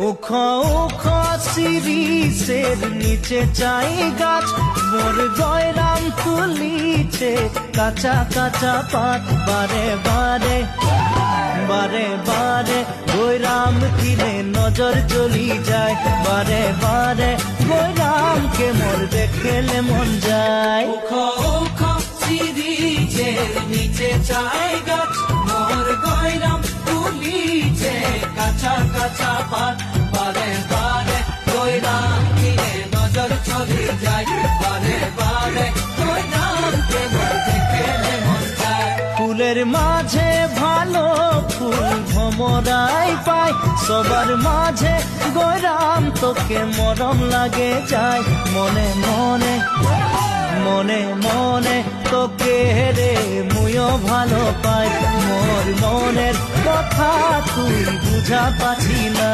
উখো উখো শিরিষের নিচে চাই গাছ, মোর গয়রাম তুলিছে কাঁচা কাঁচা পাত। বারে বারে বারে বারে গয়রাম কিনে নজর চলি যায়, বারে বারে গয়রামকে মোর দেখলে মন যায়। উখো উখো শিরিষের নিচে চাই গাছ, মোর গয়রাম তুলিছে কাঁচা কাঁচা পাত। বারে বারে গয়রাম কিনে নজর চলে যায়, বারে বারে গয়রামকে মোর দেখলে মন যায়। ফুলের মাঝে ভালো ফুল ভমরাই পায়, সবার মাঝে গয়রাম তোকে মরম লাগে যায়। মনে মনে মনে মনে তোকে রে মুইও ভালো পাই, মোর মনের কথা তুই বুঝা পাছি না।